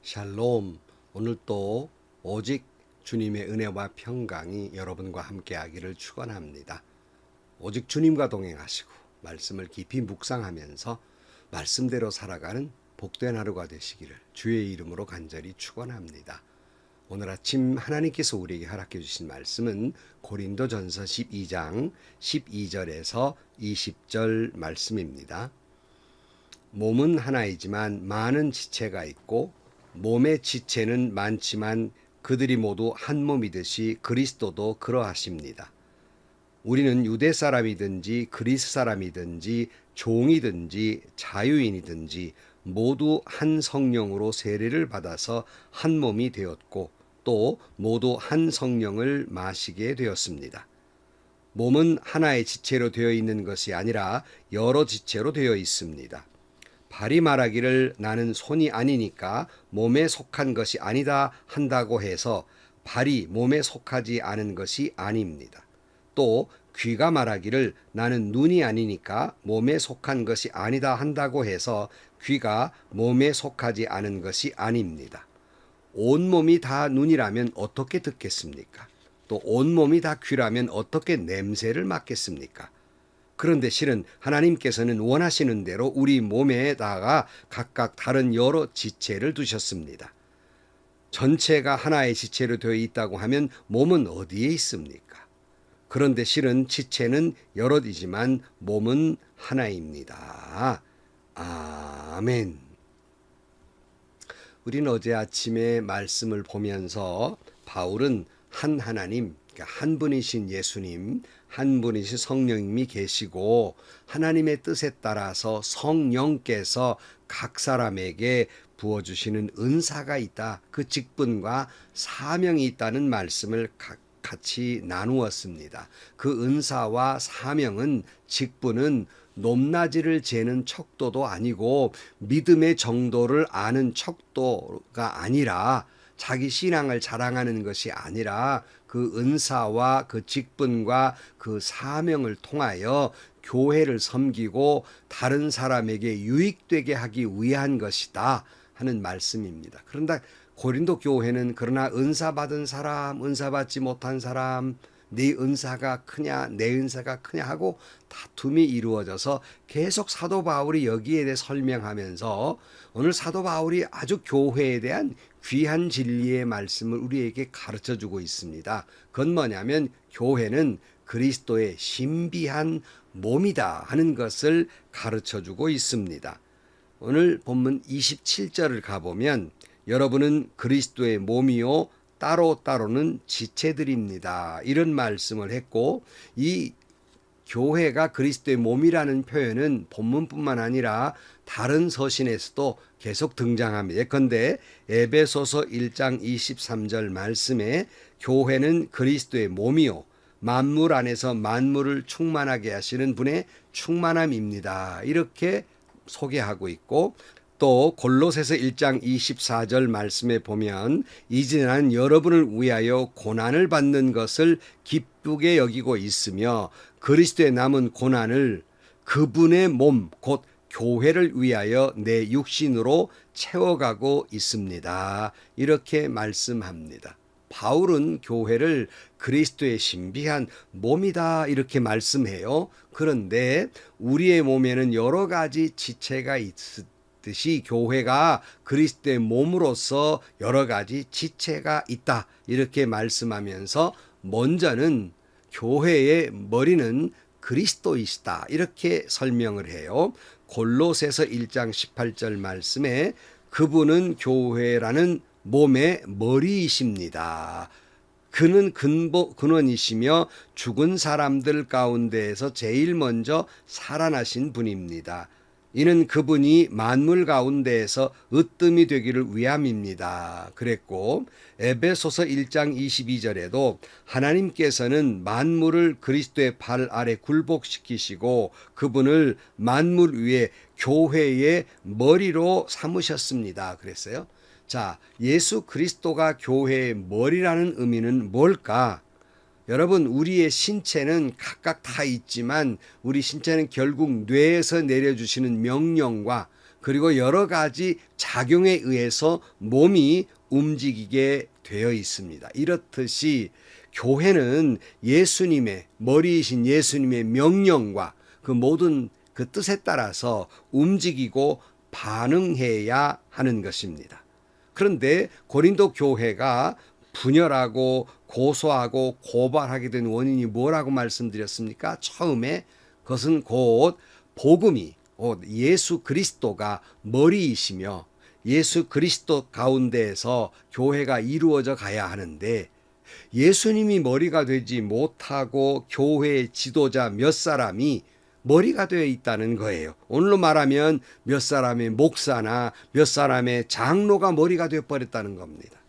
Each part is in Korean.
샬롬. 오늘 또 오직 주님의 은혜와 평강이 여러분과 함께하기를 축원합니다. 오직 주님과 동행하시고 말씀을 깊이 묵상하면서 말씀대로 살아가는 복된 하루가 되시기를 주의 이름으로 간절히 축원합니다. 오늘 아침 하나님께서 우리에게 허락해 주신 말씀은 고린도전서 12장 12절에서 20절 말씀입니다. 몸은 하나이지만 많은 지체가 있고 몸의 지체는 많지만 그들이 모두 한 몸이듯이 그리스도도 그러하십니다. 우리는 유대 사람이든지 그리스 사람이든지 종이든지 자유인이든지 모두 한 성령으로 세례를 받아서 한 몸이 되었고 또 모두 한 성령을 마시게 되었습니다. 몸은 하나의 지체로 되어 있는 것이 아니라 여러 지체로 되어 있습니다. 발이 말하기를 나는 손이 아니니까 몸에 속한 것이 아니다 한다고 해서 발이 몸에 속하지 않은 것이 아닙니다. 또 귀가 말하기를 나는 눈이 아니니까 몸에 속한 것이 아니다 한다고 해서 귀가 몸에 속하지 않은 것이 아닙니다. 온몸이 다 눈이라면 어떻게 듣겠습니까? 또 온몸이 다 귀라면 어떻게 냄새를 맡겠습니까? 그런데 실은 하나님께서는 원하시는 대로 우리 몸에다가 각각 다른 여러 지체를 두셨습니다. 전체가 하나의 지체로 되어 있다고 하면 몸은 어디에 있습니까? 그런데 실은 지체는 여럿이지만 몸은 하나입니다. 아멘. 우리는 어제 아침에 말씀을 보면서 바울은 한 하나님, 한 분이신 예수님, 한 분이신 성령님이 계시고 하나님의 뜻에 따라서 성령께서 각 사람에게 부어주시는 은사가 있다. 그 직분과 사명이 있다는 말씀을 같이 나누었습니다. 그 은사와 사명은 직분은 높낮이를 재는 척도도 아니고 믿음의 정도를 아는 척도가 아니라 자기 신앙을 자랑하는 것이 아니라 그 은사와 그 직분과 그 사명을 통하여 교회를 섬기고 다른 사람에게 유익되게 하기 위한 것이다 하는 말씀입니다. 그런데 고린도 교회는 그러나 은사 받은 사람, 은사 받지 못한 사람, 네 은사가 크냐 내 은사가 크냐 하고 다툼이 이루어져서 계속 사도 바울이 여기에 대해 설명하면서 오늘 사도 바울이 아주 교회에 대한 귀한 진리의 말씀을 우리에게 가르쳐주고 있습니다. 그건 뭐냐면 교회는 그리스도의 신비한 몸이다 하는 것을 가르쳐주고 있습니다. 오늘 본문 27절을 가보면 여러분은 그리스도의 몸이요 따로따로는 지체들입니다. 이런 말씀을 했고 이 교회가 그리스도의 몸이라는 표현은 본문뿐만 아니라 다른 서신에서도 계속 등장합니다. 예컨대 에베소서 1장 23절 말씀에 교회는 그리스도의 몸이요 만물 안에서 만물을 충만하게 하시는 분의 충만함입니다. 이렇게 소개하고 있고 또 골로새서 1장 24절 말씀에 보면 이제 나는 여러분을 위하여 고난을 받는 것을 기쁘게 여기고 있으며 그리스도의 남은 고난을 그분의 몸 곧 교회를 위하여 내 육신으로 채워가고 있습니다. 이렇게 말씀합니다. 바울은 교회를 그리스도의 신비한 몸이다 이렇게 말씀해요. 그런데 우리의 몸에는 여러 가지 지체가 있듯이 교회가 그리스도의 몸으로서 여러 가지 지체가 있다 이렇게 말씀하면서 먼저는 교회의 머리는 그리스도이시다 이렇게 설명을 해요. 골로새서 1장 18절 말씀에 그분은 교회라는 몸의 머리이십니다. 그는 근원이시며 죽은 사람들 가운데에서 제일 먼저 살아나신 분입니다. 이는 그분이 만물 가운데에서 으뜸이 되기를 위함입니다. 그랬고 에베소서 1장 22절에도 하나님께서는 만물을 그리스도의 발 아래 굴복시키시고 그분을 만물 위에 교회의 머리로 삼으셨습니다. 그랬어요. 자, 예수 그리스도가 교회의 머리라는 의미는 뭘까? 여러분, 우리의 신체는 각각 다 있지만 우리 신체는 결국 뇌에서 내려주시는 명령과 그리고 여러 가지 작용에 의해서 몸이 움직이게 되어 있습니다. 이렇듯이 교회는 예수님의 머리이신 예수님의 명령과 그 모든 그 뜻에 따라서 움직이고 반응해야 하는 것입니다. 그런데 고린도 교회가 분열하고 고소하고 고발하게 된 원인이 뭐라고 말씀드렸습니까? 처음에 그것은 곧 복음이 예수 그리스도가 머리이시며 예수 그리스도 가운데에서 교회가 이루어져 가야 하는데 예수님이 머리가 되지 못하고 교회의 지도자 몇 사람이 머리가 되어 있다는 거예요. 오늘로 말하면 몇 사람의 목사나 몇 사람의 장로가 머리가 되어 버렸다는 겁니다.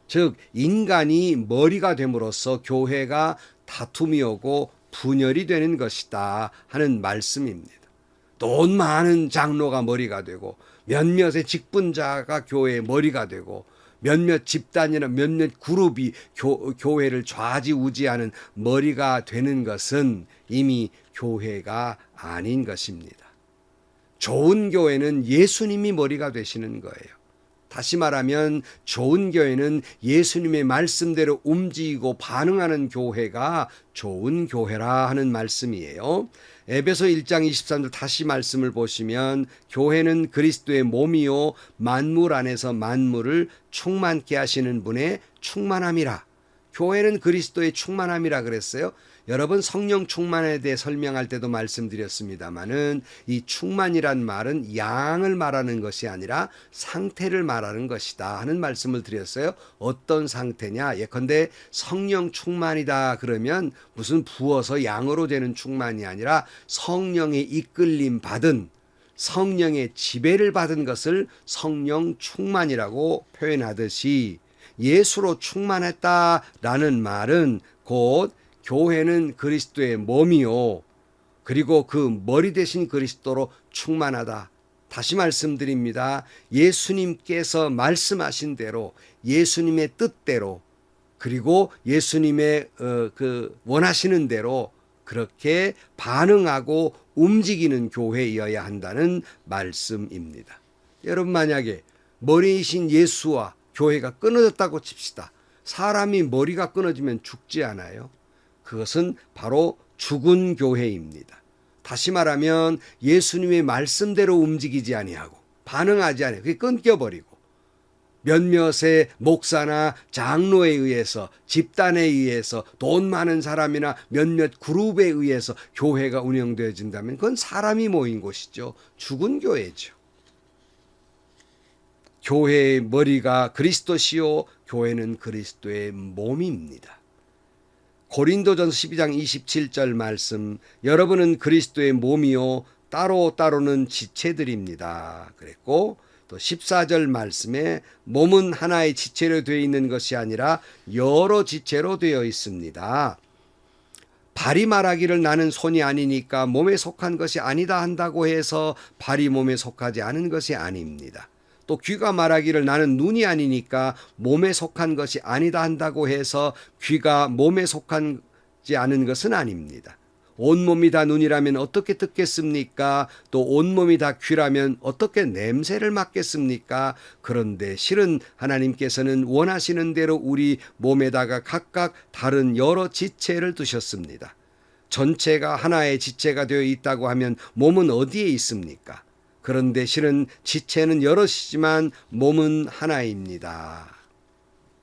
즉 인간이 머리가 됨으로써 교회가 다툼이 오고 분열이 되는 것이다 하는 말씀입니다. 돈 많은 장로가 머리가 되고 몇몇의 직분자가 교회의 머리가 되고 몇몇 집단이나 몇몇 그룹이 교회를 좌지우지하는 머리가 되는 것은 이미 교회가 아닌 것입니다. 좋은 교회는 예수님이 머리가 되시는 거예요. 다시 말하면 좋은 교회는 예수님의 말씀대로 움직이고 반응하는 교회가 좋은 교회라 하는 말씀이에요. 에베소 1장 23절 다시 말씀을 보시면 교회는 그리스도의 몸이요 만물 안에서 만물을 충만케 하시는 분의 충만함이라. 교회는 그리스도의 충만함이라 그랬어요. 여러분 성령 충만에 대해 설명할 때도 말씀드렸습니다마는 이 충만이란 말은 양을 말하는 것이 아니라 상태를 말하는 것이다 하는 말씀을 드렸어요. 어떤 상태냐? 예컨대 성령 충만이다 그러면 무슨 부어서 양으로 되는 충만이 아니라 성령의 이끌림 받은 성령의 지배를 받은 것을 성령 충만이라고 표현하듯이 예수로 충만했다라는 말은 곧 교회는 그리스도의 몸이요 그리고 그 머리 대신 그리스도로 충만하다. 다시 말씀드립니다. 예수님께서 말씀하신 대로 예수님의 뜻대로 그리고 예수님의 그 원하시는 대로 그렇게 반응하고 움직이는 교회이어야 한다는 말씀입니다. 여러분 만약에 머리이신 예수와 교회가 끊어졌다고 칩시다. 사람이 머리가 끊어지면 죽지 않아요? 그것은 바로 죽은 교회입니다. 다시 말하면 예수님의 말씀대로 움직이지 아니하고 반응하지 아니하고 그게 끊겨버리고 몇몇의 목사나 장로에 의해서 집단에 의해서 돈 많은 사람이나 몇몇 그룹에 의해서 교회가 운영되어진다면 그건 사람이 모인 곳이죠. 죽은 교회죠. 교회의 머리가 그리스도시요 교회는 그리스도의 몸입니다. 고린도전서 12장 27절 말씀 여러분은 그리스도의 몸이요 따로따로는 지체들입니다. 그랬고 또 14절 말씀에 몸은 하나의 지체로 되어 있는 것이 아니라 여러 지체로 되어 있습니다. 발이 말하기를 나는 손이 아니니까 몸에 속한 것이 아니다 한다고 해서 발이 몸에 속하지 않은 것이 아닙니다. 또 귀가 말하기를 나는 눈이 아니니까 몸에 속한 것이 아니다 한다고 해서 귀가 몸에 속하지 않은 것은 아닙니다. 온몸이 다 눈이라면 어떻게 듣겠습니까? 또 온몸이 다 귀라면 어떻게 냄새를 맡겠습니까? 그런데 실은 하나님께서는 원하시는 대로 우리 몸에다가 각각 다른 여러 지체를 두셨습니다. 전체가 하나의 지체가 되어 있다고 하면 몸은 어디에 있습니까? 그런데 실은 지체는 여럿이지만 몸은 하나입니다.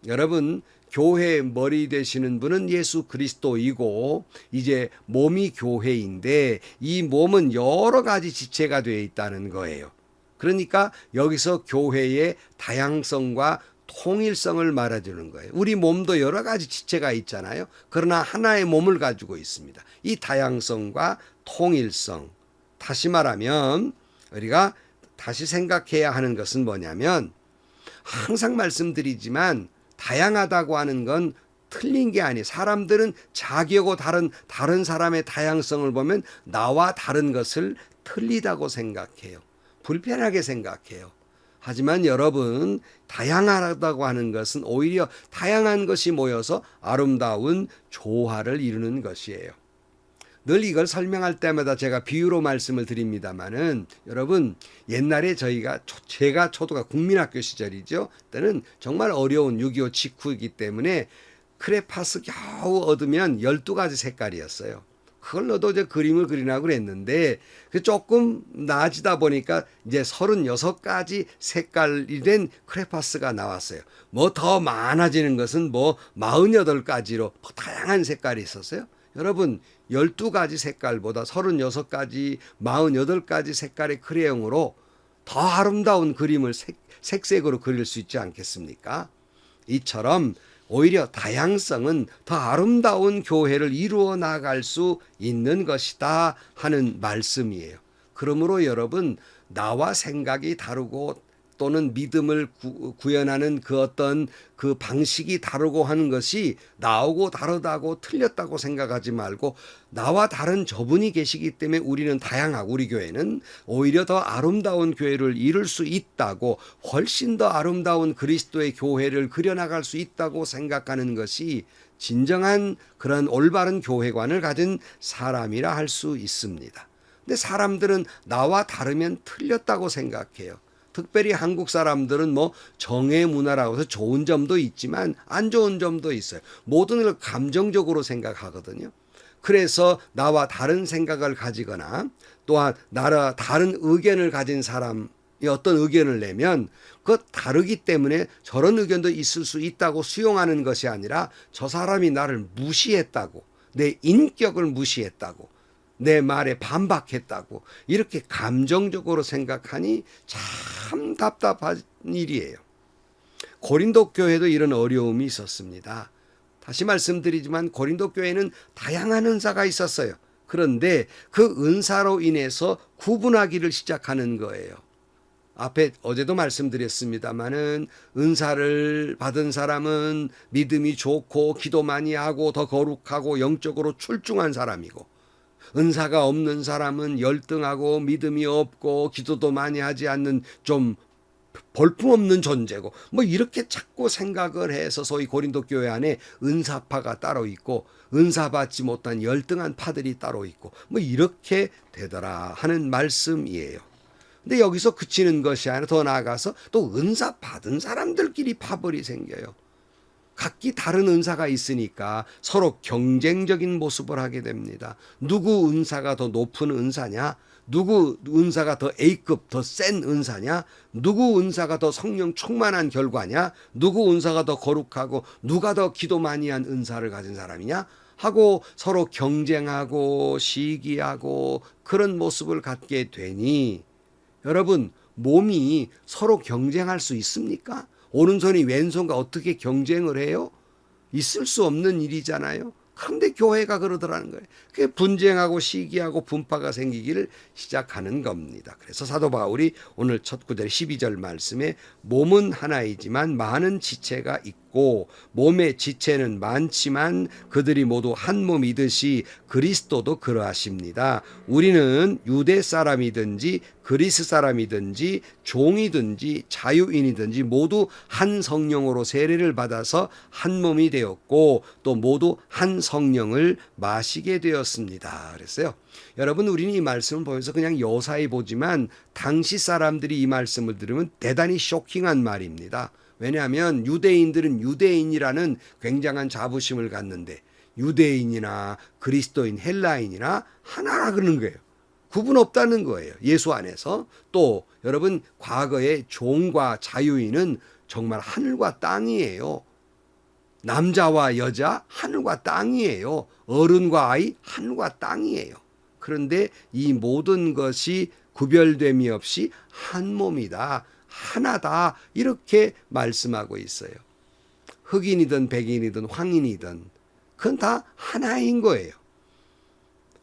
여러분, 교회의 머리 되시는 분은 예수 그리스도이고 이제 몸이 교회인데 이 몸은 여러 가지 지체가 되어 있다는 거예요. 그러니까 여기서 교회의 다양성과 통일성을 말해주는 거예요. 우리 몸도 여러 가지 지체가 있잖아요. 그러나 하나의 몸을 가지고 있습니다. 이 다양성과 통일성. 다시 말하면 우리가 다시 생각해야 하는 것은 뭐냐면 항상 말씀드리지만 다양하다고 하는 건 틀린 게 아니에요. 사람들은 자기하고 다른 사람의 다양성을 보면 나와 다른 것을 틀리다고 생각해요. 불편하게 생각해요. 하지만 여러분 다양하다고 하는 것은 오히려 다양한 것이 모여서 아름다운 조화를 이루는 것이에요. 늘 이걸 설명할 때마다 제가 비유로 말씀을 드립니다마는 여러분 옛날에 제가 초등학교 국민학교 시절이죠. 그때는 정말 어려운 6.25 직후이기 때문에 크레파스 겨우 얻으면 12가지 색깔이었어요. 그걸로도 이제 그림을 그리라고 그랬는데 조금 나아지다 보니까 이제 36가지 색깔이 된 크레파스가 나왔어요. 뭐 더 많아지는 것은 뭐 48가지로 다양한 색깔이 있었어요. 여러분 12가지 색깔보다 36가지, 48가지 색깔의 크레용으로 더 아름다운 그림을 색색으로 그릴 수 있지 않겠습니까? 이처럼 오히려 다양성은 더 아름다운 교회를 이루어 나갈 수 있는 것이다 하는 말씀이에요. 그러므로 여러분 나와 생각이 다르고 또는 믿음을 구현하는 그 어떤 그 방식이 다르고 하는 것이 나하고 다르다고 틀렸다고 생각하지 말고 나와 다른 저분이 계시기 때문에 우리는 다양하고 우리 교회는 오히려 더 아름다운 교회를 이룰 수 있다고 훨씬 더 아름다운 그리스도의 교회를 그려나갈 수 있다고 생각하는 것이 진정한 그런 올바른 교회관을 가진 사람이라 할 수 있습니다. 근데 사람들은 나와 다르면 틀렸다고 생각해요. 특별히 한국 사람들은 뭐 정의 문화라고 해서 좋은 점도 있지만 안 좋은 점도 있어요. 모든 걸 감정적으로 생각하거든요. 그래서 나와 다른 생각을 가지거나 또한 나와 다른 의견을 가진 사람이 어떤 의견을 내면 그 다르기 때문에 저런 의견도 있을 수 있다고 수용하는 것이 아니라 저 사람이 나를 무시했다고, 내 인격을 무시했다고, 내 말에 반박했다고 이렇게 감정적으로 생각하니 참 답답한 일이에요. 고린도 교회도 이런 어려움이 있었습니다. 다시 말씀드리지만 고린도 교회는 다양한 은사가 있었어요. 그런데 그 은사로 인해서 구분하기를 시작하는 거예요. 앞에 어제도 말씀드렸습니다마는 은사를 받은 사람은 믿음이 좋고 기도 많이 하고 더 거룩하고 영적으로 출중한 사람이고 은사가 없는 사람은 열등하고 믿음이 없고 기도도 많이 하지 않는 좀 볼품없는 존재고 뭐 이렇게 자꾸 생각을 해서 소위 고린도 교회 안에 은사파가 따로 있고 은사 받지 못한 열등한 파들이 따로 있고 뭐 이렇게 되더라 하는 말씀이에요. 근데 여기서 그치는 것이 아니라 더 나아가서 또 은사 받은 사람들끼리 파벌이 생겨요. 각기 다른 은사가 있으니까 서로 경쟁적인 모습을 하게 됩니다. 누구 은사가 더 높은 은사냐? 누구 은사가 더 A급 더 센 은사냐? 누구 은사가 더 성령 충만한 결과냐? 누구 은사가 더 거룩하고 누가 더 기도 많이 한 은사를 가진 사람이냐? 하고 서로 경쟁하고 시기하고 그런 모습을 갖게 되니 여러분 몸이 서로 경쟁할 수 있습니까? 오른손이 왼손과 어떻게 경쟁을 해요? 있을 수 없는 일이잖아요. 그런데 교회가 그러더라는 거예요. 그게 분쟁하고 시기하고 분파가 생기기를 시작하는 겁니다. 그래서 사도 바울이 오늘 첫 구절 12절 말씀에 몸은 하나이지만 많은 지체가 있고 몸의 지체는 많지만 그들이 모두 한 몸이듯이 그리스도도 그러하십니다. 우리는 유대 사람이든지 그리스 사람이든지 종이든지 자유인이든지 모두 한 성령으로 세례를 받아서 한 몸이 되었고 또 모두 한 성령을 마시게 되었습니다. 그랬어요. 여러분 우리는 이 말씀을 보면서 그냥 요사이 보지만 당시 사람들이 이 말씀을 들으면 대단히 쇼킹한 말입니다. 왜냐하면 유대인들은 유대인이라는 굉장한 자부심을 갖는데 유대인이나 그리스도인 헬라인이나 하나라 그러는 거예요. 구분 없다는 거예요. 예수 안에서. 또 여러분 과거에 종과 자유인은 정말 하늘과 땅이에요. 남자와 여자 하늘과 땅이에요. 어른과 아이 하늘과 땅이에요. 그런데 이 모든 것이 구별됨이 없이 한 몸이다. 하나다. 이렇게 말씀하고 있어요. 흑인이든 백인이든 황인이든 그건 다 하나인 거예요.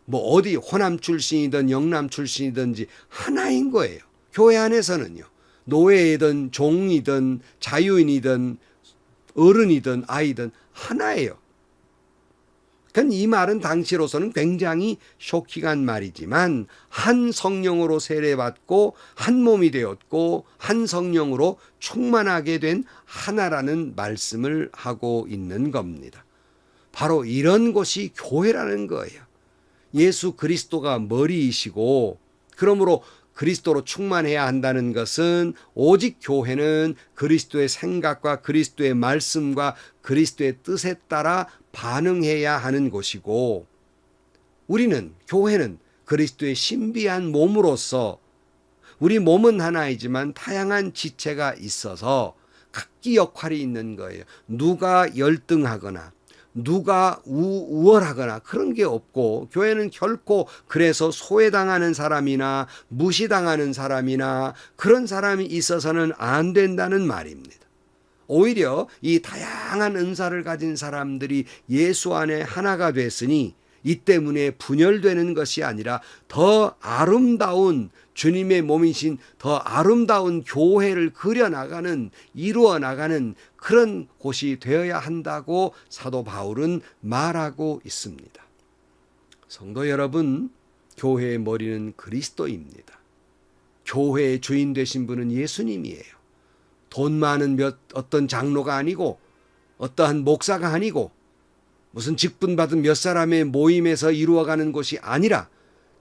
뭐 어디 호남 출신이든 영남 출신이든지 하나인 거예요. 교회 안에서는요. 노예이든 종이든 자유인이든 어른이든 아이든 하나예요. 그러니까 이 말은 당시로서는 굉장히 쇼킹한 말이지만 한 성령으로 세례받고 한 몸이 되었고 한 성령으로 충만하게 된 하나라는 말씀을 하고 있는 겁니다. 바로 이런 것이 교회라는 거예요. 예수 그리스도가 머리이시고 그러므로 그리스도로 충만해야 한다는 것은 오직 교회는 그리스도의 생각과 그리스도의 말씀과 그리스도의 뜻에 따라 반응해야 하는 곳이고 우리는 교회는 그리스도의 신비한 몸으로서 우리 몸은 하나이지만 다양한 지체가 있어서 각기 역할이 있는 거예요. 누가 열등하거나 누가 우월하거나 그런 게 없고 교회는 결코 그래서 소외당하는 사람이나 무시당하는 사람이나 그런 사람이 있어서는 안 된다는 말입니다. 오히려 이 다양한 은사를 가진 사람들이 예수 안에 하나가 됐으니 이 때문에 분열되는 것이 아니라 더 아름다운 주님의 몸이신 더 아름다운 교회를 그려나가는 이루어나가는 그런 곳이 되어야 한다고 사도 바울은 말하고 있습니다. 성도 여러분, 교회의 머리는 그리스도입니다. 교회의 주인 되신 분은 예수님이에요. 돈 많은 어떤 장로가 아니고 어떠한 목사가 아니고 무슨 직분 받은 몇 사람의 모임에서 이루어가는 것이 아니라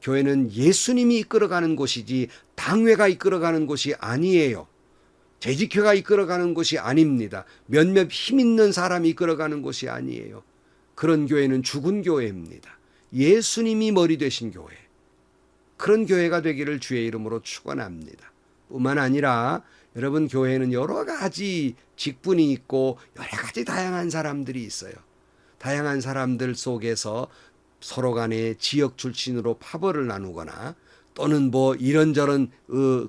교회는 예수님이 이끌어가는 곳이지 당회가 이끌어가는 곳이 아니에요. 재직회가 이끌어가는 곳이 아닙니다. 몇몇 힘 있는 사람이 이끌어가는 곳이 아니에요. 그런 교회는 죽은 교회입니다. 예수님이 머리 되신 교회. 그런 교회가 되기를 주의 이름으로 축원합니다. 뿐만 아니라 여러분 교회는 여러 가지 직분이 있고 여러 가지 다양한 사람들이 있어요. 다양한 사람들 속에서 서로 간에 지역 출신으로 파벌을 나누거나 또는 뭐 이런저런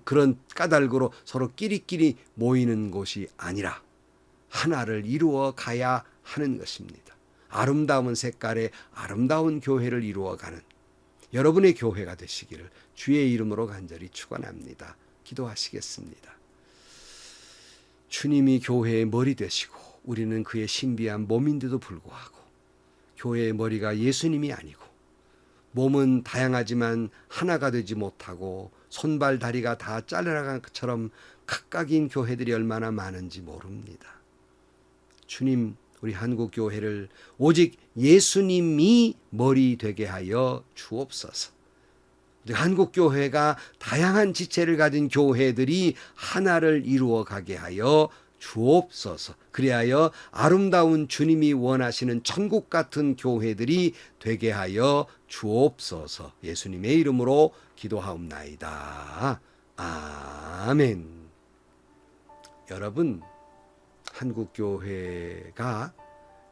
그런 까닭으로 서로 끼리끼리 모이는 곳이 아니라 하나를 이루어 가야 하는 것입니다. 아름다운 색깔의 아름다운 교회를 이루어가는 여러분의 교회가 되시기를 주의 이름으로 간절히 축원합니다. 기도하시겠습니다. 주님이 교회의 머리 되시고 우리는 그의 신비한 몸인데도 불구하고 교회의 머리가 예수님이 아니고 몸은 다양하지만 하나가 되지 못하고 손발 다리가 다 잘려나간 것처럼 각각인 교회들이 얼마나 많은지 모릅니다. 주님, 우리 한국 교회를 오직 예수님이 머리 되게 하여 주옵소서. 한국 교회가 다양한 지체를 가진 교회들이 하나를 이루어 가게 하여 주옵소서. 그리하여 아름다운 주님이 원하시는 천국 같은 교회들이 되게 하여 주옵소서. 예수님의 이름으로 기도하옵나이다. 아멘. 여러분, 한국 교회가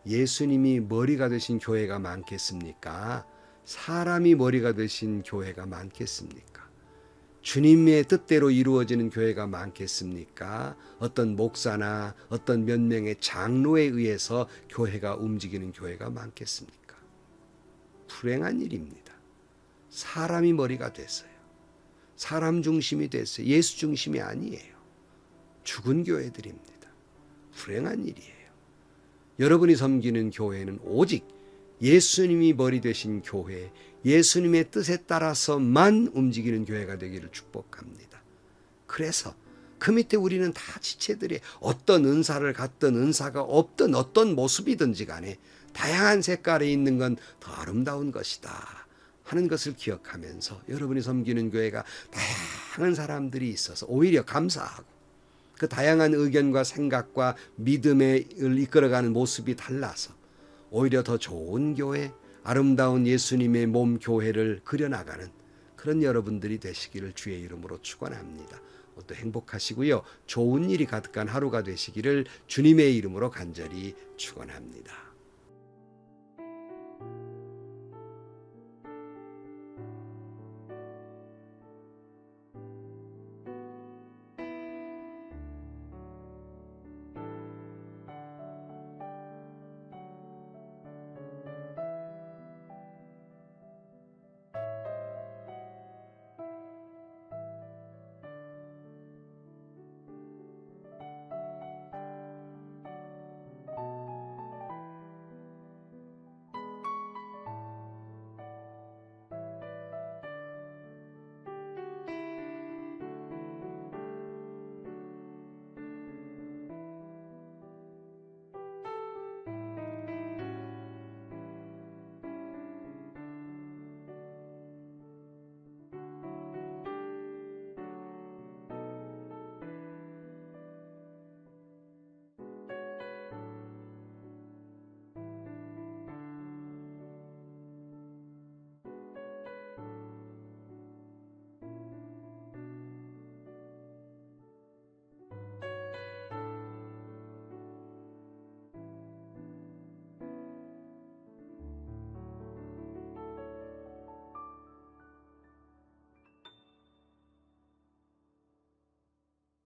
예수님이 머리가 되신 교회가 많겠습니까? 사람이 머리가 되신 교회가 많겠습니까? 주님의 뜻대로 이루어지는 교회가 많겠습니까? 어떤 목사나 어떤 몇 명의 장로에 의해서 교회가 움직이는 교회가 많겠습니까? 불행한 일입니다. 사람이 머리가 됐어요. 사람 중심이 됐어요. 예수 중심이 아니에요. 죽은 교회들입니다. 불행한 일이에요. 여러분이 섬기는 교회는 오직 예수님이 머리 되신 교회, 예수님의 뜻에 따라서만 움직이는 교회가 되기를 축복합니다. 그래서 그 밑에 우리는 다 지체들이 어떤 은사를 갖든 은사가 없든 어떤 모습이든지 간에 다양한 색깔에 있는 건 더 아름다운 것이다 하는 것을 기억하면서 여러분이 섬기는 교회가 다양한 사람들이 있어서 오히려 감사하고 그 다양한 의견과 생각과 믿음을 이끌어가는 모습이 달라서 오히려 더 좋은 교회, 아름다운 예수님의 몸 교회를 그려나가는 그런 여러분들이 되시기를 주의 이름으로 축원합니다. 또 행복하시고요. 좋은 일이 가득한 하루가 되시기를 주님의 이름으로 간절히 축원합니다.